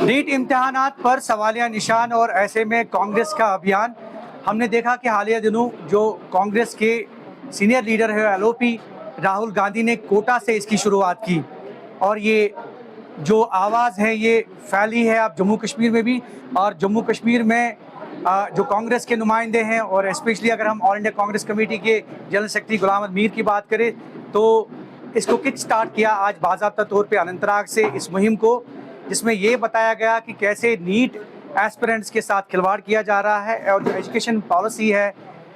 NEET इम्तिहानात पर सवालिया निशान और ऐसे में कांग्रेस का अभियान। हमने देखा कि हालिया दिनों जो कांग्रेस के सीनियर लीडर है एलओपी राहुल गांधी ने कोटा से इसकी शुरुआत की और ये जो आवाज़ है ये फैली है अब जम्मू कश्मीर में भी। और जम्मू कश्मीर में जो कांग्रेस के नुमाइंदे हैं और स्पेशली अगर हम ऑल इंडिया कांग्रेस कमेटी के जनरल सेक्रेटरी गुलाम अहमद मीर की बात करें तो इसको किक स्टार्ट किया आज बाज़ाब्ता तौर पे अनंतनाग से इस मुहिम को, जिसमें ये बताया गया कि कैसे नीट एस्पिरेंट्स के साथ खिलवाड़ किया जा रहा है और जो एजुकेशन पॉलिसी है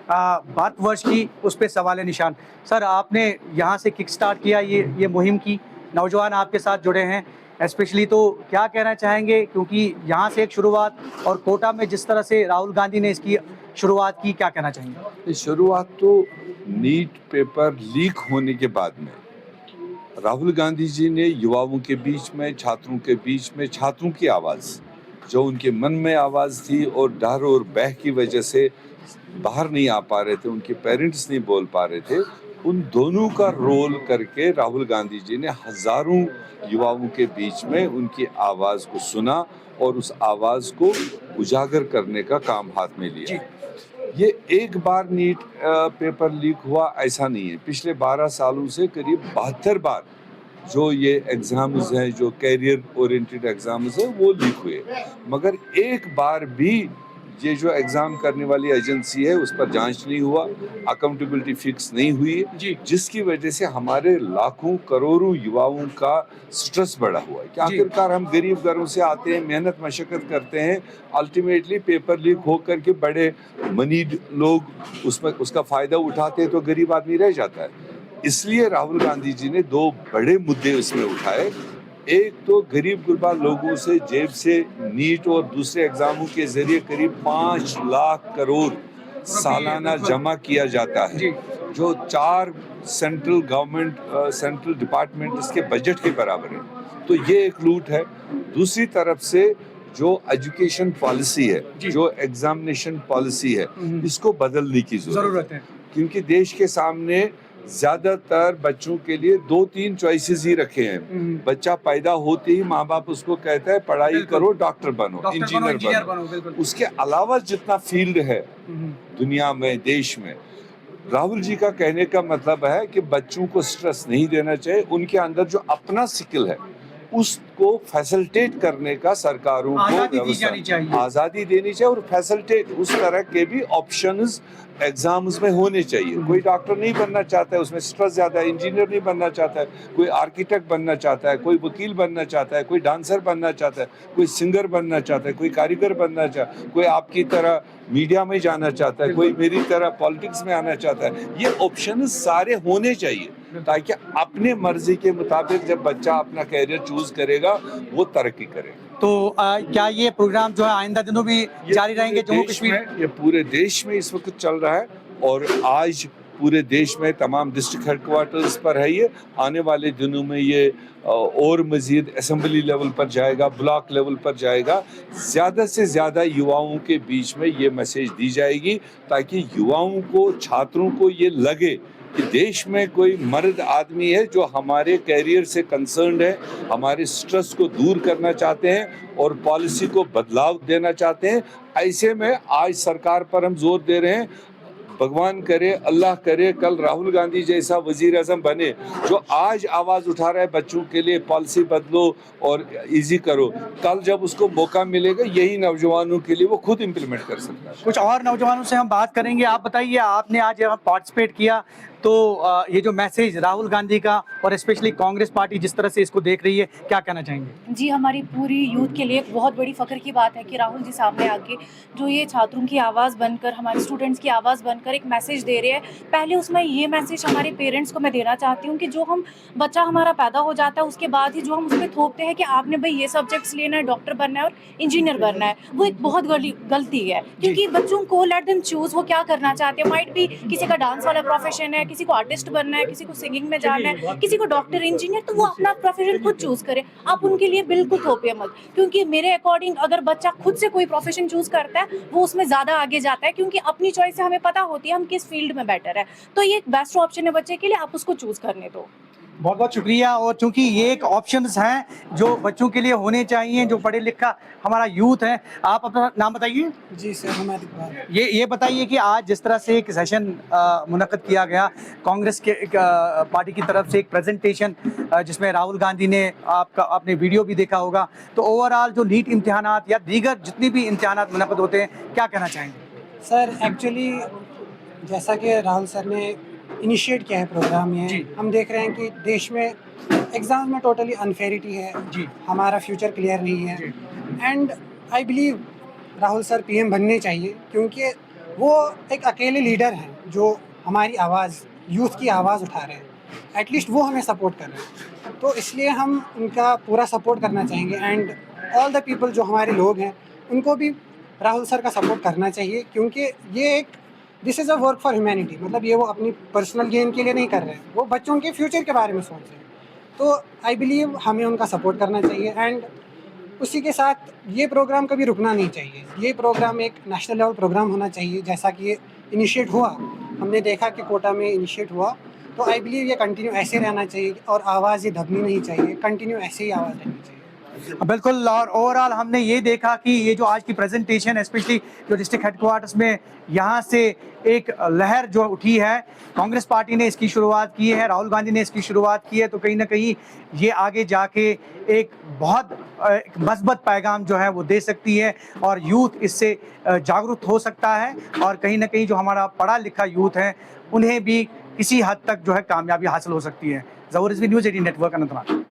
भारतवर्ष की उस पर सवाल निशान। सर, आपने यहाँ से किक स्टार्ट किया ये मुहिम की, नौजवान आपके साथ जुड़े हैं स्पेशली, तो क्या कहना चाहेंगे क्योंकि यहाँ से एक शुरुआत और कोटा में जिस तरह से राहुल गांधी ने इसकी शुरुआत की, क्या कहना चाहेंगे? शुरुआत तो नीट पेपर लीक होने के बाद में राहुल गांधी जी ने युवाओं के बीच में, छात्रों के बीच में, छात्रों की आवाज़ जो उनके मन में आवाज़ थी और डर और भय की वजह से बाहर नहीं आ पा रहे थे, उनके पेरेंट्स नहीं बोल पा रहे थे, उन दोनों का रोल करके राहुल गांधी जी ने हजारों युवाओं के बीच में उनकी आवाज़ को सुना और उस आवाज़ को उजागर करने का काम हाथ में लिया। ये एक बार नीट पेपर लीक हुआ ऐसा नहीं है, पिछले 12 सालों से करीब 72 बार जो ये एग्ज़ाम्स हैं, जो कैरियर ओरिएंटेड एग्ज़ाम्स हैं, वो लीक हुए, मगर एक बार भी ये जो एग्ज़ाम करने वाली एजेंसी है उस पर जांच नहीं हुआ, अकाउंटेबिलिटी फिक्स नहीं हुई, जिसकी वजह से हमारे लाखों करोड़ों युवाओं का स्ट्रेस बढ़ा हुआ है कि आखिरकार हम गरीब घरों से आते हैं, मेहनत मशक्क़त करते हैं, अल्टीमेटली पेपर लीक होकर के बड़े मनीड लोग उसमें उसका फ़ायदा उठाते हैं तो गरीब आदमी रह जाता है। इसलिए राहुल गांधी जी ने 2 बड़े मुद्दे उसमें उठाए। एक तो गरीब गुरबा लोगों से जेब से नीट और दूसरे एग्जामों के जरिए करीब 5 लाख करोड़ सालाना जमा किया जाता है, जो 4 सेंट्रल गवर्नमेंट सेंट्रल डिपार्टमेंट इसके बजट के बराबर है। तो ये एक लूट है। दूसरी तरफ से जो एजुकेशन पॉलिसी है, जो एग्जामिनेशन पॉलिसी है, इसको बदलने की जरूरत है, क्योंकि देश के सामने ज्यादातर बच्चों के लिए 2-3 चॉइसेस ही रखे हैं। बच्चा पैदा होते ही माँ बाप उसको कहता है पढ़ाई करो, डॉक्टर बनो, इंजीनियर बनो। उसके अलावा जितना फील्ड है दुनिया में, देश में, राहुल जी का कहने का मतलब है कि बच्चों को स्ट्रेस नहीं देना चाहिए, उनके अंदर जो अपना स्किल है उसको फैसिलिटेट करने का सरकारों को आज़ादी देनी चाहिए और फैसिलिटेट उस तरह के भी ऑप्शंस एग्जाम्स में होने चाहिए। कोई डॉक्टर नहीं बनना चाहता है, उसमें स्ट्रेस ज़्यादा है, इंजीनियर नहीं बनना चाहता है, कोई आर्किटेक्ट बनना चाहता है, कोई वकील बनना चाहता है, कोई डांसर बनना चाहता है, कोई सिंगर बनना चाहता है, कोई कारीगर बनना चाहता है, कोई आपकी तरह मीडिया में जाना चाहता है, कोई मेरी तरह पॉलिटिक्स में आना चाहता है। ये ऑप्शन सारे होने चाहिए ताकि अपने मर्जी के मुताबिक जब बच्चा अपना कैरियर चूज करेगा वो तरक्की करे। तो क्या ये प्रोग्राम जो है आइंदा दिनों में जारी रहेंगे जम्मू कश्मीर में? ये पूरे देश में इस वक्त चल रहा है और आज पूरे देश में तमाम डिस्ट्रिक्ट हेडक्वार्टर्स पर है। ये आने वाले दिनों में ये और मज़ीद असेंबली लेवल पर जाएगा, ब्लॉक लेवल पर जाएगा। ज़्यादा से ज़्यादा युवाओं के बीच में ये मैसेज दी जाएगी ताकि युवाओं को, छात्रों को ये लगे कि देश में कोई मर्द आदमी है जो हमारे कैरियर से कंसर्न्ड है, हमारे स्ट्रेस को दूर करना चाहते हैं और पॉलिसी को बदलाव देना चाहते हैं। ऐसे में आज सरकार पर हम जोर दे रहे हैं, भगवान करे, अल्लाह करे, कल राहुल गांधी जैसा वजीर आजम बने जो आज आवाज़ उठा रहा है बच्चों के लिए पॉलिसी बदलो और इजी करो। कल जब उसको मौका मिलेगा यही नौजवानों के लिए वो खुद इम्प्लीमेंट कर सकता है। कुछ और नौजवानों से हम बात करेंगे। आप बताइए, आपने आज यहाँ पार्टिसिपेट किया तो ये जो मैसेज राहुल गांधी का और स्पेशली कांग्रेस पार्टी जिस तरह से इसको देख रही है, क्या कहना चाहेंगे? जी, हमारी पूरी यूथ के लिए एक बहुत बड़ी फ़ख्र की बात है कि राहुल जी सामने आके जो ये छात्रों की आवाज़ बनकर, हमारे स्टूडेंट्स की आवाज़ बनकर एक मैसेज दे रहे हैं। पहले उसमें ये मैसेज हमारे पेरेंट्स को मैं देना चाहती हूँ कि जो हम बच्चा हमारा पैदा हो जाता है उसके बाद ही जो हम उसमें थोपते हैं कि आपने भाई ये सब्जेक्ट्स लेना है, डॉक्टर बनना है और इंजीनियर बनना है, वो एक बहुत गलती है। क्योंकि बच्चों को लेट देम चूज़ वो क्या करना चाहते हैं। माइट भी किसी का डांस वाला प्रोफेशन है, किसी को आर्टिस्ट बनना है, किसी को सिंगिंग में जाना है, किसी को डॉक्टर, इंजीनियर, तो वो अपना प्रोफेशन खुद चूज करे। आप उनके लिए बिल्कुल थोपिए मत, क्योंकि मेरे अकॉर्डिंग अगर बच्चा खुद से कोई प्रोफेशन चूज करता है वो उसमें ज्यादा आगे जाता है, क्योंकि अपनी चॉइस से हमें पता होती है हम किस फील्ड में बेटर है। तो ये एक बेस्ट ऑप्शन है बच्चे के लिए, आप उसको चूज करने दो। बहुत बहुत शुक्रिया। और चूंकि ये एक ऑप्शंस हैं जो बच्चों के लिए होने चाहिए, जो पढ़े लिखा हमारा यूथ है। आप अपना नाम बताइए। जी सर, हमारे इकबाल। ये बताइए कि आज जिस तरह से एक सेशन मुनक्कद किया गया कांग्रेस के पार्टी की तरफ से, एक प्रेजेंटेशन जिसमें राहुल गांधी ने, आपने वीडियो भी देखा होगा, तो ओवरऑल जो नीट इम्तिहानात या दीगर जितनी भी इम्तिहानात मुनक्कद होते हैं, क्या कहना चाहेंगे? सर एक्चुअली जैसा कि राहुल सर ने इनिशिएट किया है प्रोग्राम जी। ये, हम देख रहे हैं कि देश में एग्ज़ाम में टोटली अनफेयरिटी है। जी। हमारा फ्यूचर क्लियर नहीं है। जी। And I believe Rahul sir PM बनने चाहिए, क्योंकि वो एक अकेले लीडर हैं जो हमारी आवाज़, यूथ की आवाज़ उठा रहे हैं। एटलीस्ट वो हमें सपोर्ट कर रहे हैं, तो इसलिए हम उनका पूरा सपोर्ट करना चाहेंगे। एंड ऑल द पीपल जो हमारे लोग हैं उनको भी राहुल सर का सपोर्ट करना चाहिए, क्योंकि ये एक this is a work for humanity. मतलब ये वो अपनी पर्सनल गेन के लिए नहीं कर रहे हैं, वो बच्चों के फ्यूचर के बारे में सोच रहे हैं। तो आई बिलीव हमें उनका सपोर्ट करना चाहिए। एंड उसी के साथ ये प्रोग्राम कभी रुकना नहीं चाहिए। ये प्रोग्राम एक नेशनल लेवल प्रोग्राम होना चाहिए, जैसा कि ये इनिशिएट हुआ, हमने देखा कि कोटा में इनिशिएट हुआ। तो आई बिलीव ये कंटिन्यू ऐसे रहना चाहिए और आवाज़ ये दबनी नहीं चाहिए, कंटिन्यू ऐसे ही आवाज़ रहनी चाहिए। बिल्कुल। और ओवरऑल हमने ये देखा कि ये जो आज की प्रेजेंटेशन, स्पेशली जो डिस्ट्रिक्ट हेडक्वार्टर्स में यहाँ से एक लहर जो उठी है, कांग्रेस पार्टी ने इसकी शुरुआत की है, राहुल गांधी ने इसकी शुरुआत की है, तो कहीं ना कहीं ये आगे जाके एक बहुत एक मस्बत पैगाम जो है वो दे सकती है और यूथ इससे जागरूक हो सकता है। और कहीं ना कहीं जो हमारा पढ़ा लिखा यूथ है उन्हें भी किसी हद तक जो है कामयाबी हासिल हो सकती है। ज़हूर रिजवी, न्यूज़ 18 नेटवर्क, अनंतनाग।